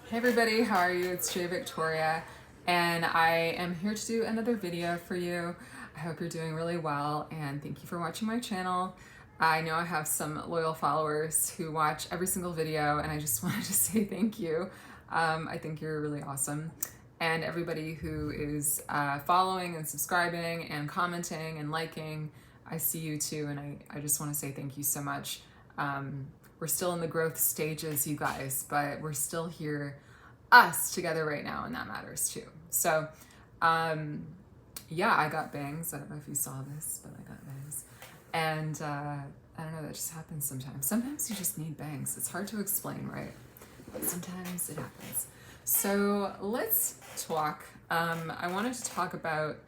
Hey everybody, how are you? It's Jay Victoria, and I am here to do another video for you. I hope you're doing really well, and thank you for watching my channel. I know I have some loyal followers who watch every single video, and I just wanted to say thank you. I think you're really awesome. And everybody who is following and subscribing and commenting and liking, I see you too, and I just want to say thank you so much. We're still in the growth stages, you guys, but we're still here, us together right now, and that matters too. So, yeah, I got bangs. I don't know if you saw this, but I got bangs. And I don't know, that just happens sometimes. Sometimes you just need bangs. It's hard to explain, right? But sometimes it happens. So let's talk. I wanted to talk about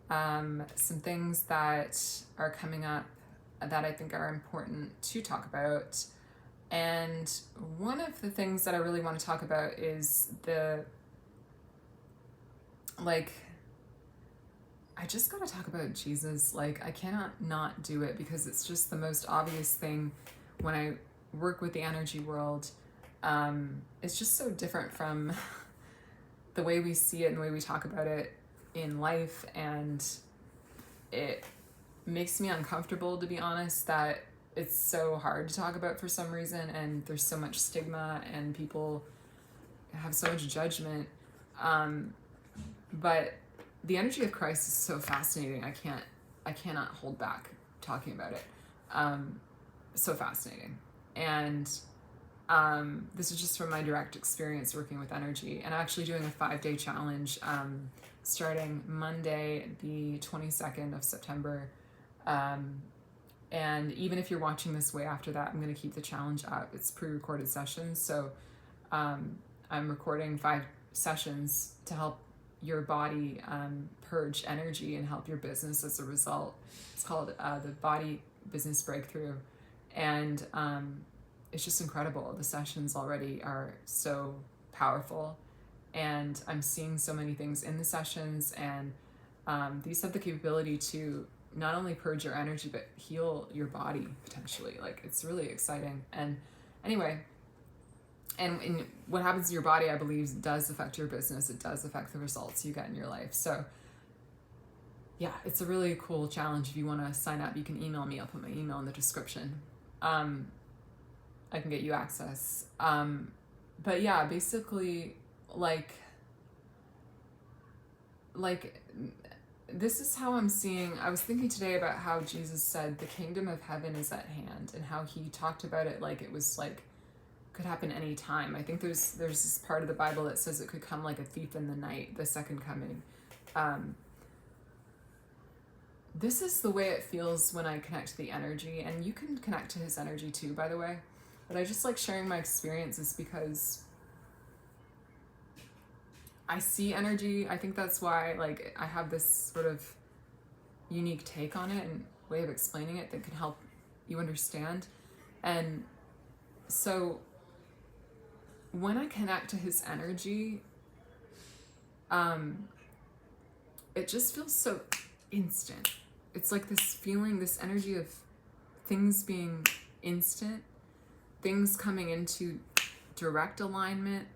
some things that are coming up that I think are important to talk about. And one of the things that I really want to talk about is I just got to talk about Jesus. I cannot not do it because it's just the most obvious thing when I work with the energy world. It's just so different from the way we see it and the way we talk about it in life. And it makes me uncomfortable, to be honest, that it's so hard to talk about for some reason, and there's so much stigma and people have so much judgment. But the energy of Christ is so fascinating. I cannot hold back talking about it. So fascinating. And this is just from my direct experience working with energy. And I'm actually doing a 5-day challenge starting Monday, the 22nd of September. And even if you're watching this way after that, I'm going to keep the challenge up. It's pre-recorded sessions. So I'm recording 5 sessions to help your body purge energy and help your business as a result. It's called the Body Business Breakthrough. And it's just incredible. The sessions already are so powerful. And I'm seeing so many things in the sessions. And these have the capability to not only purge your energy, but heal your body potentially. It's really exciting. And anyway, and what happens in your body, I believe, does affect your business. It does affect the results you get in your life. So yeah, it's a really cool challenge. If you want to sign up, you can email me. I'll put my email in the description. I can get you access. But yeah, basically this is how I'm seeing. I was thinking today about how Jesus said the kingdom of heaven is at hand, and how he talked about it like it was could happen any time. I think there's this part of the Bible that says it could come like a thief in the night, the second coming. This is the way it feels when I connect to the energy, and you can connect to his energy too, by the way. But I just like sharing my experiences because I see energy. I think that's why I have this sort of unique take on it and way of explaining it that can help you understand. And so when I connect to his energy, it just feels so instant. It's like this feeling, this energy of things being instant, things coming into direct alignment,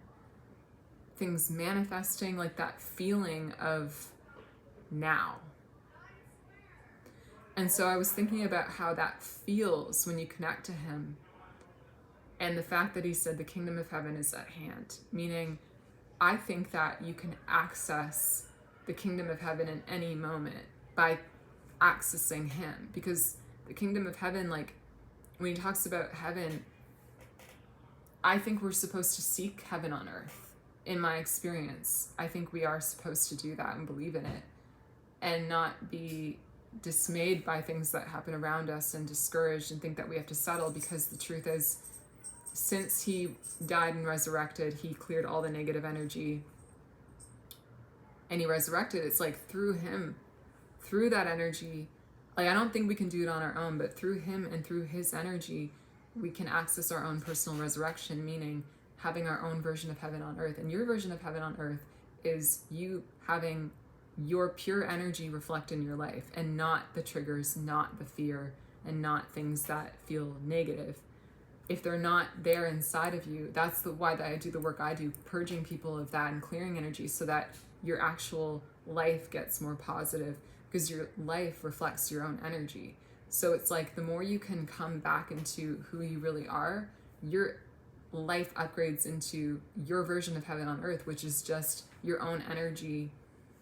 things manifesting, that feeling of now. And so I was thinking about how that feels when you connect to him, and the fact that he said the kingdom of heaven is at hand, meaning I think that you can access the kingdom of heaven in any moment by accessing him, because the kingdom of heaven, when he talks about heaven, I think we're supposed to seek heaven on earth. In my experience, I think we are supposed to do that and believe in it, and not be dismayed by things that happen around us and discouraged and think that we have to settle, because the truth is, since he died and resurrected, he cleared all the negative energy and he resurrected. It's through him, through that energy. I don't think we can do it on our own, but through him and through his energy, we can access our own personal resurrection, meaning having our own version of heaven on earth. And your version of heaven on earth is you having your pure energy reflect in your life, and not the triggers, not the fear, and not things that feel negative. if they're not there inside of you, that's why I do the work I do, purging people of that and clearing energy so that your actual life gets more positive, because your life reflects your own energy. So it's like the more you can come back into who you really are, your life upgrades into your version of heaven on earth, which is just your own energy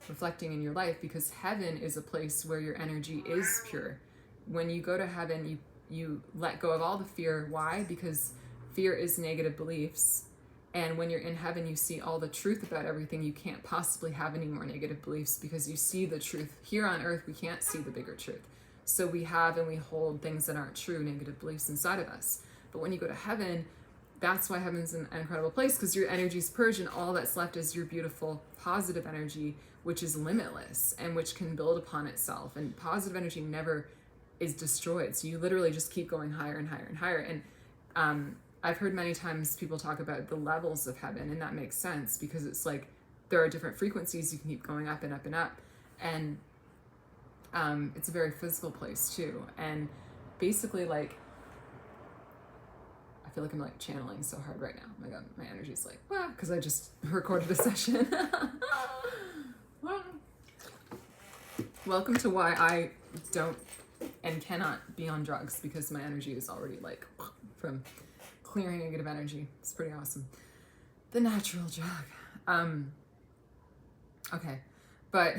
reflecting in your life, because heaven is a place where your energy is pure. When you go to heaven, you let go of all the fear. Why? Because fear is negative beliefs. And when you're in heaven, you see all the truth about everything. You can't possibly have any more negative beliefs because you see the truth. Here on earth, we can't see the bigger truth. So we have and we hold things that aren't true, negative beliefs inside of us. But when you go to heaven, that's why heaven's an incredible place, because your energy is purged and all that's left is your beautiful positive energy, which is limitless and which can build upon itself. And positive energy never is destroyed. So you literally just keep going higher and higher and higher. And I've heard many times people talk about the levels of heaven, and that makes sense because it's like there are different frequencies. You can keep going up and up and up. And it's a very physical place too. And basically, like, I feel like I'm like channeling so hard right now. Oh my God, my energy's like, wow, because I just recorded a session. Welcome to why I don't and cannot be on drugs, because my energy is already like from clearing negative energy. It's pretty awesome. The natural drug. Okay, but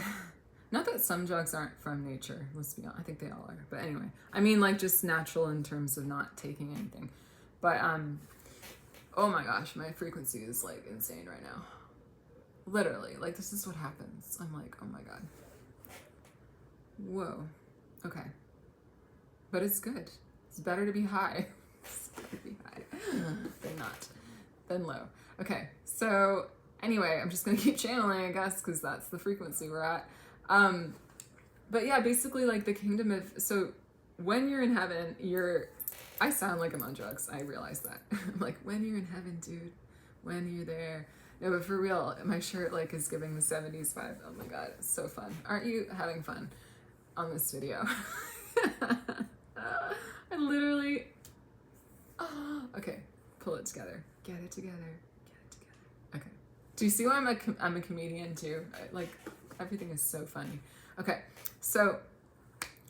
not that some drugs aren't from nature. Let's be honest. I think they all are. But anyway, I mean like just natural in terms of not taking anything. But oh my gosh, my frequency is like insane right now. Literally, like this is what happens. I'm like, oh my God. Whoa. Okay. But it's good. It's better to be high. It's better to be high than not, than low. Okay. So anyway, I'm just gonna keep channeling, I guess, because that's the frequency we're at. But yeah, basically like the kingdom of, so when you're in heaven, I sound like I'm on drugs. I realize that. I'm like, when you're in heaven, dude, when you're there. No, but for real, my shirt like is giving the 70s vibe. Oh my God, it's so fun. Aren't you having fun on this video? I literally, okay, pull it together. Get it together. Get it together. Okay. Do you see why I'm a comedian too? Like, everything is so funny. Okay, so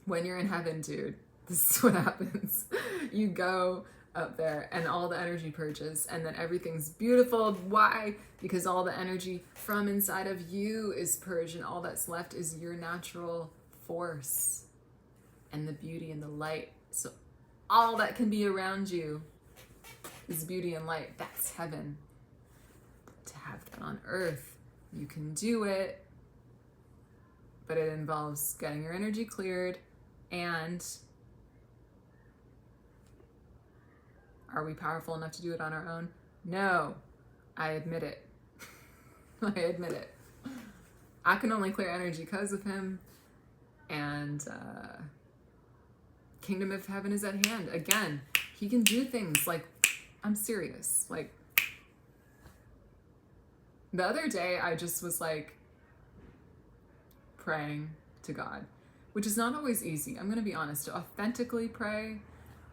when you're in heaven, dude, this is what happens. You go up there and all the energy purges and then everything's beautiful. Why? Because all the energy from inside of you is purged and all that's left is your natural force and the beauty and the light. So all that can be around you is beauty and light. That's heaven. To have that on earth, you can do it, but it involves getting your energy cleared. And are we powerful enough to do it on our own? No, I admit it. I admit it. I can only clear energy because of him, and kingdom of heaven is at hand. Again, he can do things like, I'm serious. Like, the other day, I just was like praying to God, which is not always easy. I'm going to be honest. To authentically pray,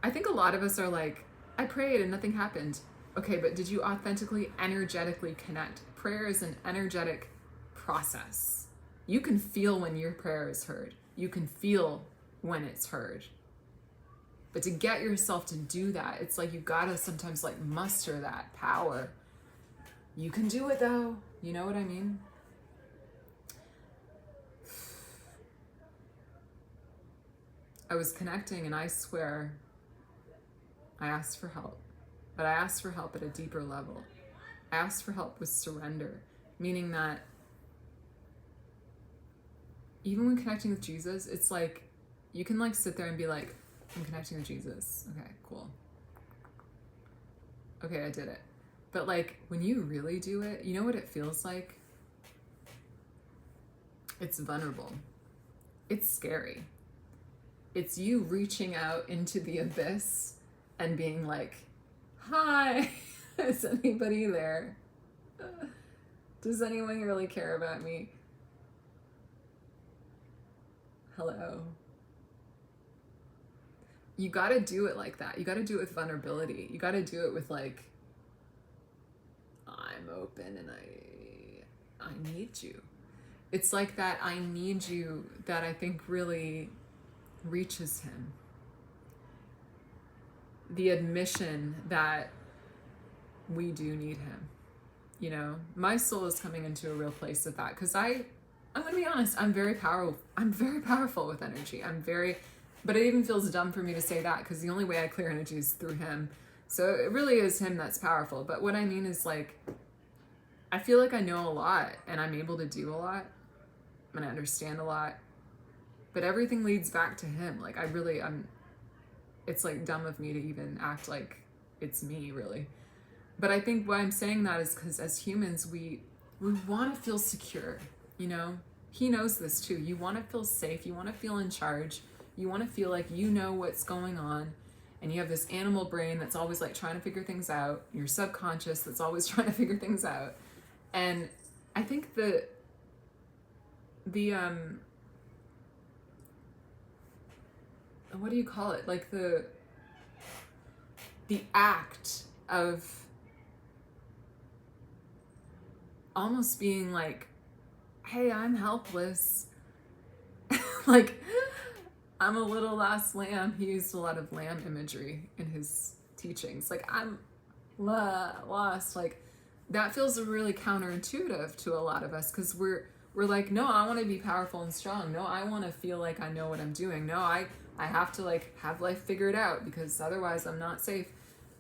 I think a lot of us are like, I prayed and nothing happened. Okay, but did you authentically, energetically connect? Prayer is an energetic process. You can feel when your prayer is heard. You can feel when it's heard. But to get yourself to do that, it's like you gotta sometimes like muster that power. You can do it though. You know what I mean? I was connecting and I swear I asked for help, but I asked for help at a deeper level. I asked for help with surrender, meaning that even when connecting with Jesus, it's like you can like sit there and be like, I'm connecting with Jesus. Okay, cool. Okay, I did it. But like when you really do it, you know what it feels like? It's vulnerable. It's scary. It's you reaching out into the abyss and being like, hi, is anybody there? Does anyone really care about me? Hello. you got to do it like that. You got to do it with vulnerability. You got to do it with like, I'm open and I need you. It's like that I need you that I think really reaches him. The admission that we do need him. You know, my soul is coming into a real place of that, because I'm gonna be honest, I'm very powerful with energy. But it even feels dumb for me to say that, because the only way I clear energy is through him. So it really is him that's powerful. But what I mean is, like, I feel like I know a lot and I'm able to do a lot and I understand a lot, but everything leads back to him. Like, it's like dumb of me to even act like it's me, really. But I think why I'm saying that is because as humans, we want to feel secure, you know? He knows this too. You want to feel safe. You want to feel in charge. You want to feel like you know what's going on. And you have this animal brain that's always like trying to figure things out. Your subconscious that's always trying to figure things out. And I think what do you call it? Like the act of almost being like, hey, I'm helpless. Like, I'm a little lost lamb. He used a lot of lamb imagery in his teachings. Like, I'm lost. Like, that feels really counterintuitive to a lot of us, because we're like, no, I want to be powerful and strong. No, I want to feel like I know what I'm doing. No, I have to like have life figured out, because otherwise I'm not safe.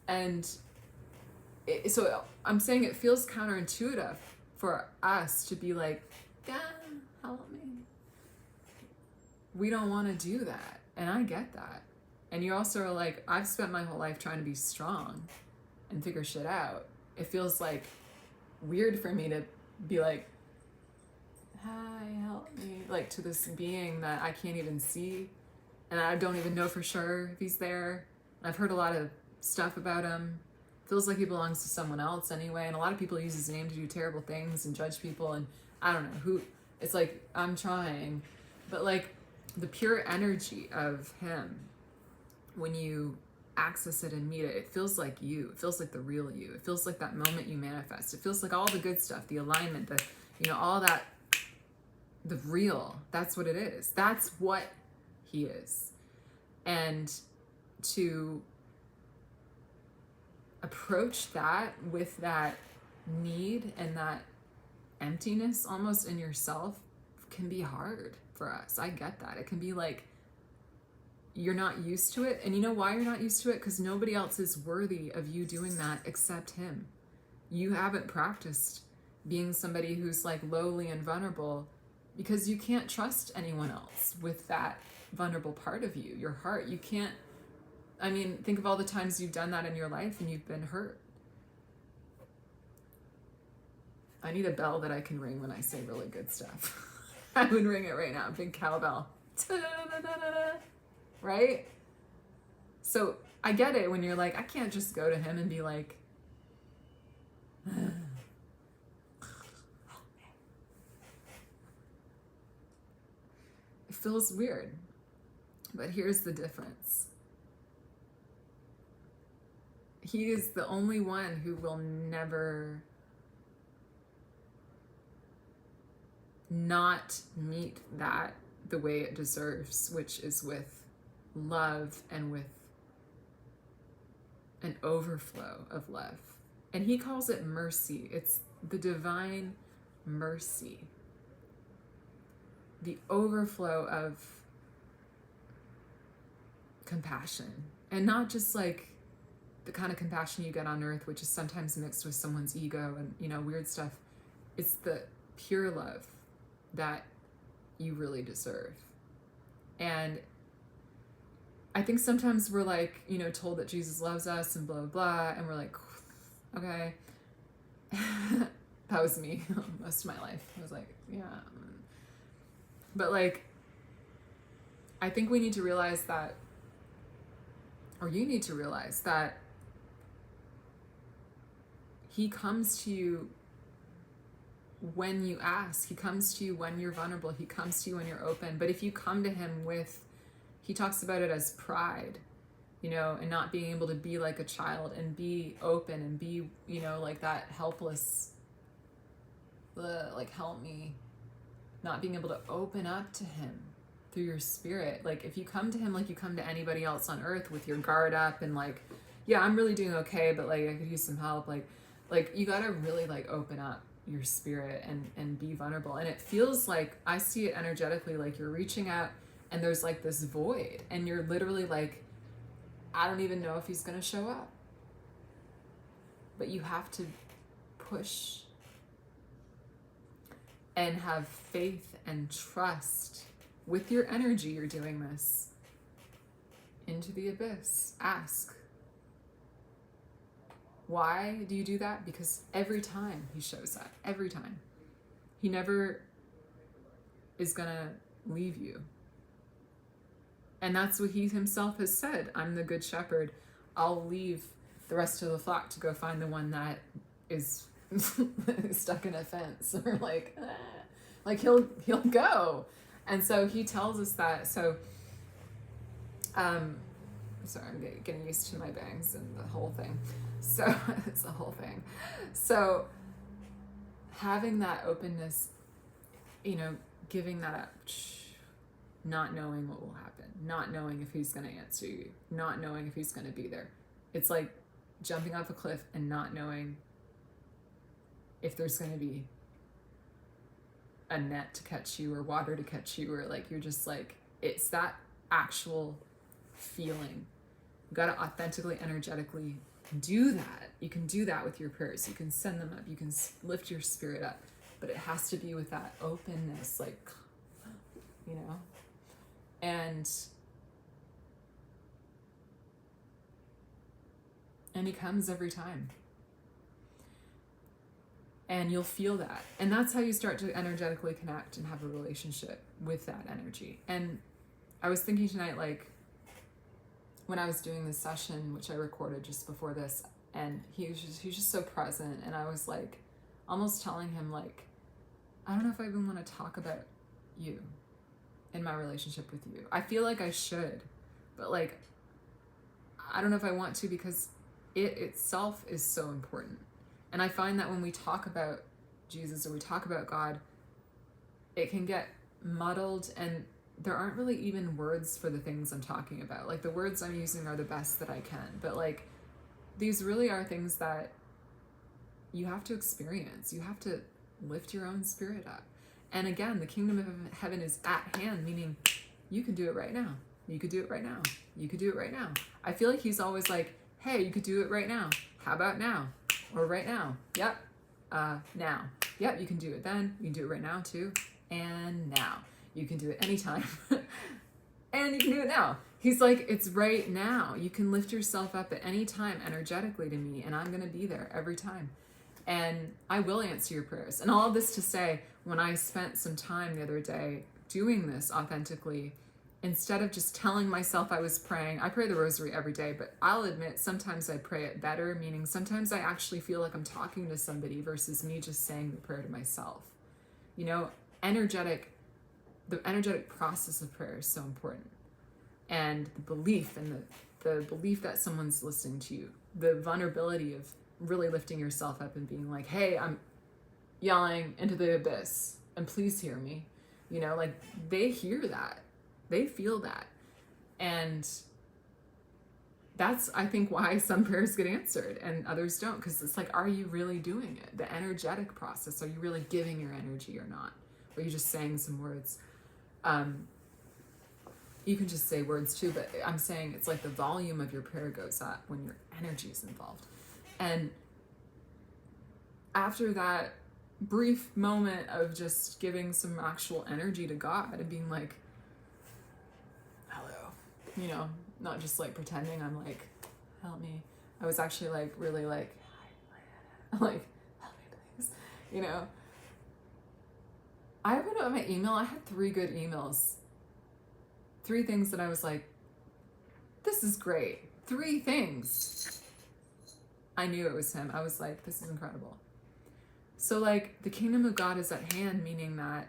And so I'm saying it feels counterintuitive for us to be like, yeah, help me. We don't want to do that. And I get that. And you also are like, I've spent my whole life trying to be strong and figure shit out. It feels like weird for me to be like, hi, help me, like to this being that I can't even see. And I don't even know for sure if he's there. I've heard a lot of stuff about him. Feels like he belongs to someone else anyway. And a lot of people use his name to do terrible things and judge people. And I don't know who, it's like, I'm trying. But like the pure energy of him, when you access it and meet it, it feels like you. It feels like the real you. It feels like that moment you manifest. It feels like all the good stuff, the alignment, all that, the real. That's what it is. That's what he is. And to approach that with that need and that emptiness almost in yourself can be hard for us. I get that. It can be like you're not used to it. And you know why you're not used to it? Because nobody else is worthy of you doing that except him. You haven't practiced being somebody who's like lowly and vulnerable, because you can't trust anyone else with that vulnerable part of you, your heart. You can't, I mean, think of all the times you've done that in your life and you've been hurt. I need a bell that I can ring when I say really good stuff. I would ring it right now, big cowbell. Right? So I get it when you're like, I can't just go to him and be like, it feels weird. But here's the difference. He is the only one who will never not meet that the way it deserves, which is with love and with an overflow of love. And he calls it mercy. It's the divine mercy. The overflow of compassion. And not just like the kind of compassion you get on earth, which is sometimes mixed with someone's ego and, weird stuff. It's the pure love that you really deserve. And I think sometimes we're like, told that Jesus loves us and blah, blah, blah. And we're like, okay. That was me most of my life. I was like, yeah. But like, I think we need to realize that, or you need to realize that he comes to you when you ask. He comes to you when you're vulnerable. He comes to you when you're open. But if you come to him with, he talks about it as pride. you know, and not being able to be like a child and be open and be, you know, like that helpless, like, help me, not being able to open up to him through your spirit. Like, if you come to him like you come to anybody else on earth with your guard up and like, yeah, I'm really doing okay, but like I could use some help, like you gotta really like open up your spirit and be vulnerable. And it feels like, I see it energetically, like you're reaching out and there's like this void and you're literally like, I don't even know if he's gonna show up. But you have to push and have faith and trust with your energy. You're doing this into the abyss. Ask. Why do you do that? Because every time he shows up, every time, he never is gonna leave you. And that's what he himself has said. I'm the good shepherd. I'll leave the rest of the flock to go find the one that is stuck in a fence, or like he'll go. And so he tells us that. So sorry, I'm getting used to my bangs and the whole thing. So it's the whole thing. So having that openness, you know, giving that up, not knowing what will happen, not knowing if he's going to answer you, not knowing if he's going to be there. It's like jumping off a cliff and not knowing if there's going to be a net to catch you or water to catch you, or like, you're just like, it's that actual feeling. You got to authentically, energetically do that. You can do that with your prayers. You can send them up. You can lift your spirit up, but it has to be with that openness, like, you know, and he comes every time. And you'll feel that. And that's how you start to energetically connect and have a relationship with that energy. And I was thinking tonight, like, when I was doing this session, which I recorded just before this, and he was just so present. And I was like, almost telling him, like, I don't know if I even want to talk about you in my relationship with you. I feel like I should, but like, I don't know if I want to, because it itself is so important. And I find that when we talk about Jesus or we talk about God, it can get muddled and there aren't really even words for the things I'm talking about. Like, the words I'm using are the best that I can, but like, these really are things that you have to experience. You have to lift your own spirit up. And again, the kingdom of heaven is at hand, meaning you can do it right now. You could do it right now. You could do it right now. I feel like he's always like, hey, you could do it right now. How about now? Or right now. Yep. Now. Yep, you can do it then. You can do it right now too. And now. You can do it anytime. And you can do it now. He's like, it's right now. You can lift yourself up at any time energetically to me, and I'm going to be there every time. And I will answer your prayers. And all of this to say, when I spent some time the other day doing this authentically, instead of just telling myself I was praying, I pray the rosary every day, but I'll admit sometimes I pray it better, meaning sometimes I actually feel like I'm talking to somebody versus me just saying the prayer to myself. You know, the energetic process of prayer is so important. And the belief and the belief that someone's listening to you, the vulnerability of really lifting yourself up and being like, hey, I'm yelling into the abyss and please hear me. You know, like, they hear that. They feel that. And that's, I think, why some prayers get answered and others don't. Because it's like, are you really doing it? The energetic process. Are you really giving your energy or not? Or are you just saying some words? You can just say words too, but I'm saying it's like the volume of your prayer goes up when your energy is involved. And after that brief moment of just giving some actual energy to God and being like, hello, you know, not just like pretending I'm like, help me. I was actually like, really like, like, help me please, you know. I opened up my email. I had 3 good emails. 3 things that I was like, this is great. 3 things. I knew it was him. I was like, this is incredible. So like, the kingdom of God is at hand, meaning that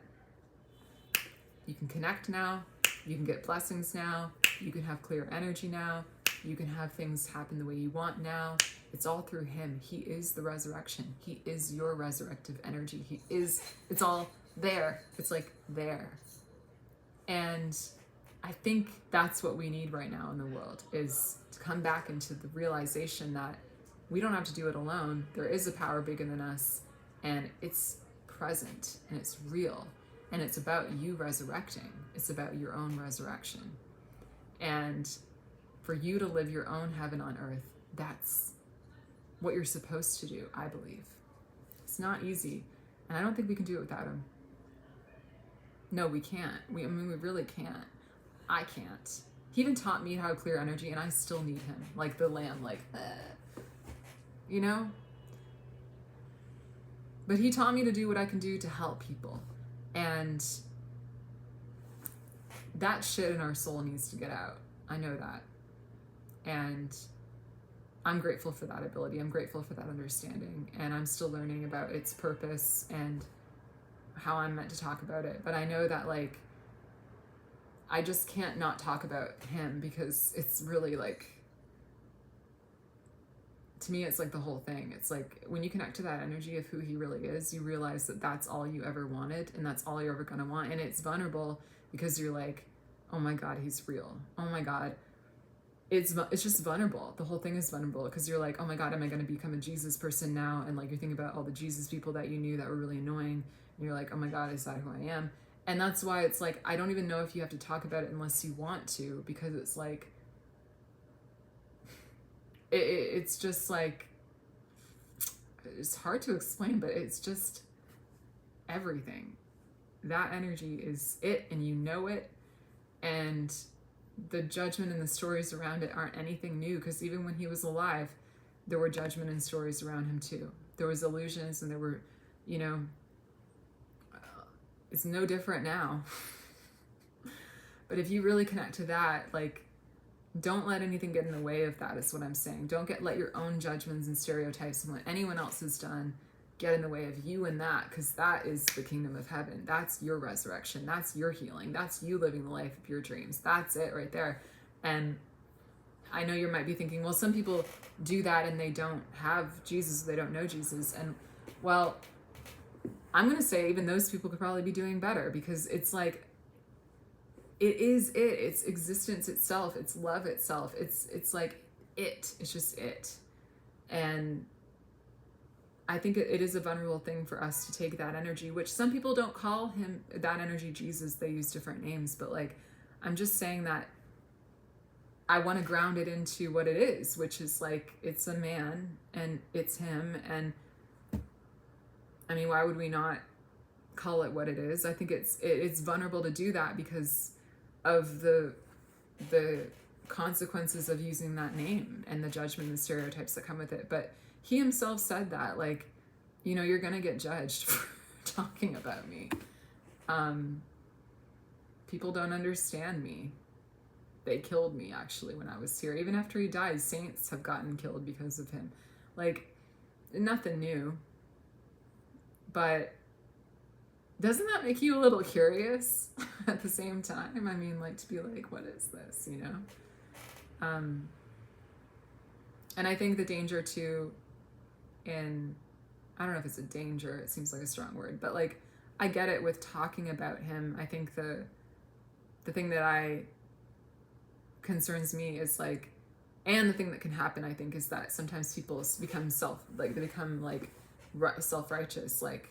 you can connect now, you can get blessings now, you can have clear energy now, You can have things happen the way you want now. It's all through him. He is the resurrection. He is your resurrective energy. It's all there. It's like there. And I think that's what we need right now in the world, is to come back into the realization that we don't have to do it alone. There is a power bigger than us, and it's present, and it's real, and it's about you resurrecting. It's about your own resurrection. And for you to live your own heaven on earth, that's what you're supposed to do, I believe. It's not easy, and I don't think we can do it without him. No, we can't. We really can't. I can't. He even taught me how to clear energy, and I still need him. Like the lamb, like, you know? But he taught me to do what I can do to help people. And that shit in our soul needs to get out. I know that. And I'm grateful for that ability. I'm grateful for that understanding. And I'm still learning about its purpose and how I'm meant to talk about it. But I know that, like, I just can't not talk about him, because it's really like, to me, it's like the whole thing. It's like when you connect to that energy of who he really is, you realize that that's all you ever wanted, and that's all you're ever gonna want. And it's vulnerable, because you're like, oh my God, he's real. Oh my God. It's just vulnerable. The whole thing is vulnerable, because you're like, oh my God, am I going to become a Jesus person now? And like, you're thinking about all the Jesus people that you knew that were really annoying. And you're like, oh my God, is that who I am? And that's why it's like, I don't even know if you have to talk about it unless you want to, because it's like, it's just like, it's hard to explain, but it's just everything. That energy is it, and you know it. And the judgment and the stories around it aren't anything new, because even when he was alive, there were judgment and stories around him too. There was illusions, and there were, you know, it's no different now. But if you really connect to that, like, don't let anything get in the way of that, is what I'm saying. Don't let your own judgments and stereotypes and what anyone else has done get in the way of you and that, because that is the kingdom of heaven. That's your resurrection. That's your healing. That's you living the life of your dreams. That's it right there. And I know you might be thinking, well, some people do that and they don't have Jesus, they don't know Jesus. And well, I'm going to say even those people could probably be doing better, because it's like, it's existence itself. It's love itself. It's like it's just it. And I think it is a vulnerable thing for us to take that energy, which some people don't call him, that energy, Jesus. They use different names, but like, I'm just saying that I want to ground it into what it is, which is like, it's a man and it's him. And I mean, why would we not call it what it is? I think it's vulnerable to do that because of the consequences of using that name and the judgment and the stereotypes that come with it. But he himself said that, like, you know, you're going to get judged for talking about me. People don't understand me. They killed me, actually, when I was here. Even after he died, saints have gotten killed because of him. Like, nothing new. But doesn't that make you a little curious at the same time? I mean, like, to be like, what is this, you know? And I think the danger, too, I don't know if it's a danger, it seems like a strong word, but like, I get it with talking about him. I think the thing that concerns me is like, and the thing that can happen, I think, is that sometimes people become self-righteous, like,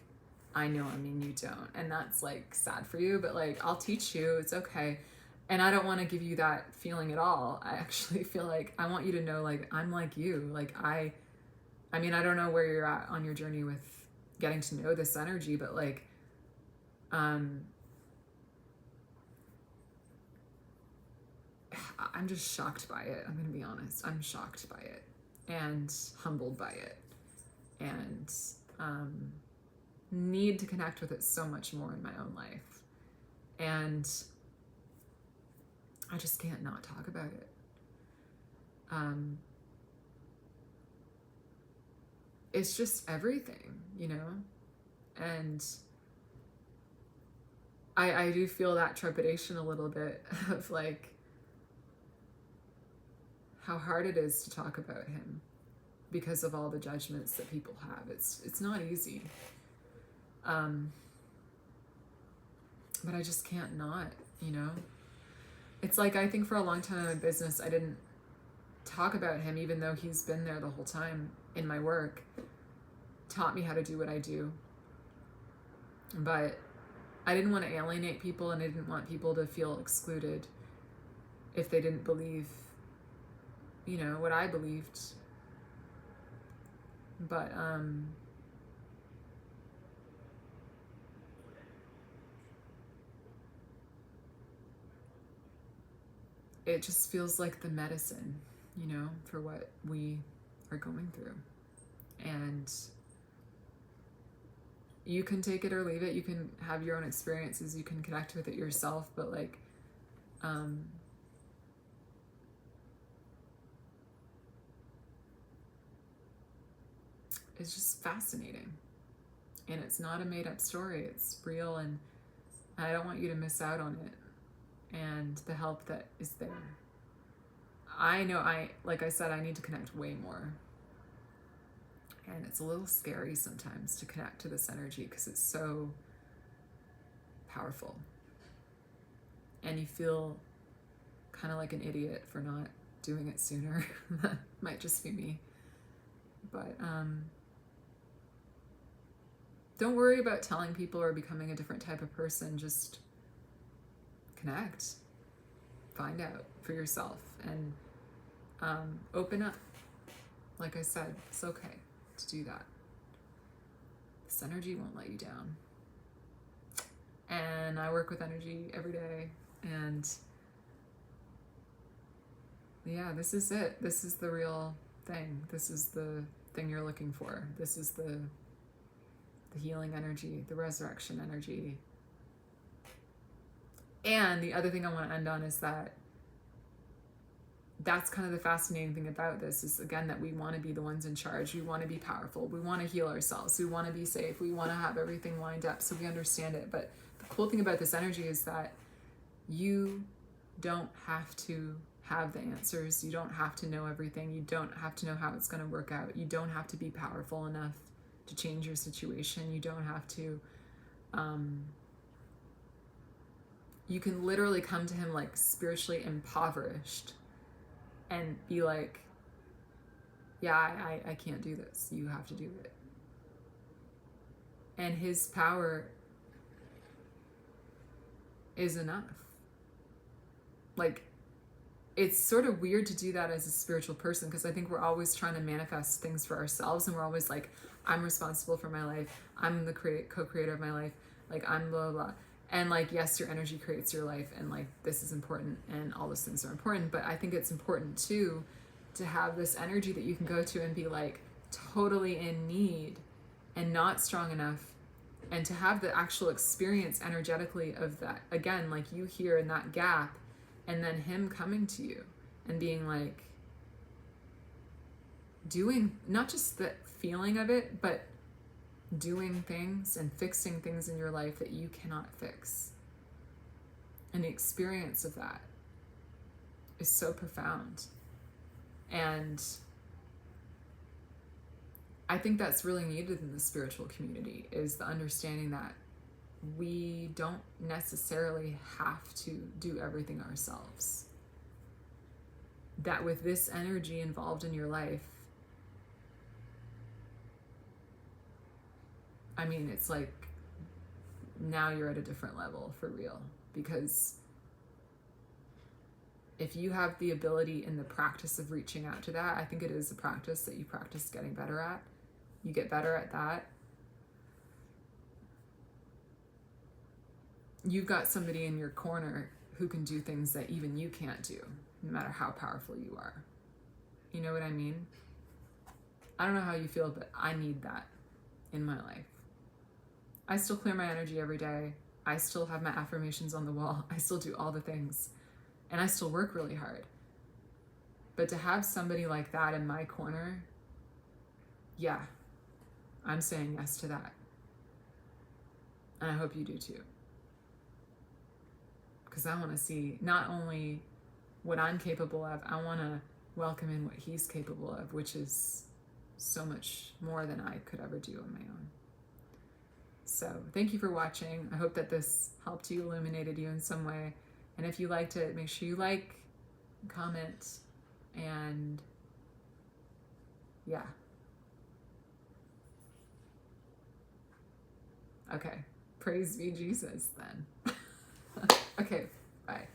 I know, I mean, you don't, and that's like sad for you, but like, I'll teach you, it's okay. And I don't want to give you that feeling at all. I actually feel like I want you to know, like, I'm like you. Like, I mean, I don't know where you're at on your journey with getting to know this energy, but like, I'm just shocked by it. I'm going to be honest. I'm shocked by it and humbled by it, and need to connect with it so much more in my own life. And I just can't not talk about it. It's just everything, you know? And I do feel that trepidation a little bit of like, how hard it is to talk about him because of all the judgments that people have. It's not easy. But I just can't not, you know? It's like, I think for a long time in my business, I didn't talk about him, even though he's been there the whole time in my work, taught me how to do what I do. But I didn't want to alienate people, and I didn't want people to feel excluded if they didn't believe, you know, what I believed. But, it just feels like the medicine, you know, for what we are going through. And you can take it or leave it. You can have your own experiences. You can connect with it yourself. But like, it's just fascinating. And it's not a made up story. It's real. And I don't want you to miss out on it and the help that is there. I know like I said, I need to connect way more. And it's a little scary sometimes to connect to this energy because it's so powerful. And you feel kind of like an idiot for not doing it sooner. That might just be me. But don't worry about telling people or becoming a different type of person. Just connect. Find out for yourself. And open up. Like I said, it's okay to do that. This energy won't let you down. And I work with energy every day, and yeah, this is it. This is the real thing. This is the thing you're looking for. This is the healing energy, the resurrection energy. And the other thing I want to end on is that's kind of the fascinating thing about this is, again, that we want to be the ones in charge. We want to be powerful. We want to heal ourselves. We want to be safe. We want to have everything lined up so we understand it. But the cool thing about this energy is that you don't have to have the answers. You don't have to know everything. You don't have to know how it's going to work out. You don't have to be powerful enough to change your situation. You don't have to, you can literally come to him like spiritually impoverished and be like, yeah, I can't do this. You have to do it. And his power is enough. Like, it's sort of weird to do that as a spiritual person, because I think we're always trying to manifest things for ourselves, and we're always like, I'm responsible for my life. I'm the co-creator of my life. Like, I'm blah, blah, blah. And like, yes, your energy creates your life, and like, this is important, and all those things are important. But I think it's important too to have this energy that you can go to and be like totally in need and not strong enough, and to have the actual experience energetically of that. Again, like you here in that gap, and then him coming to you and being like, doing not just the feeling of it, but doing things and fixing things in your life that you cannot fix. And the experience of that is so profound. And I think that's really needed in the spiritual community, is the understanding that we don't necessarily have to do everything ourselves. That with this energy involved in your life, I mean, it's like now you're at a different level for real. Because if you have the ability in the practice of reaching out to that, I think it is a practice that you practice getting better at. You get better at that. You've got somebody in your corner who can do things that even you can't do, no matter how powerful you are. You know what I mean? I don't know how you feel, but I need that in my life. I still clear my energy every day. I still have my affirmations on the wall. I still do all the things. And I still work really hard. But to have somebody like that in my corner, yeah, I'm saying yes to that. And I hope you do too. Because I want to see not only what I'm capable of, I want to welcome in what he's capable of, which is so much more than I could ever do on my own. So thank you for watching. I hope that this helped you, illuminated you in some way. And if you liked it, make sure you like, comment, and yeah. Okay. Praise be Jesus then. Okay, bye.